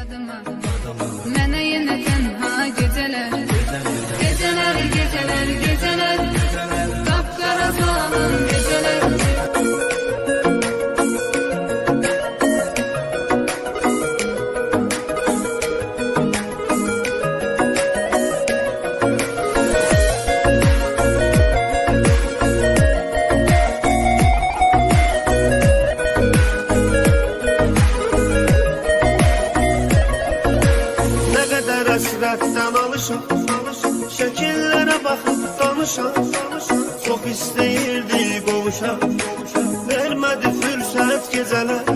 adıma. Mənə yenə tənha gecələr, gecələr, gecələr, gecələr, qapqara zalim gecələr. Həsrətdən alışam, şəkillərə baxıb danışam. Çox istəyirdi qovuşam, vermədi fürsət gecələr.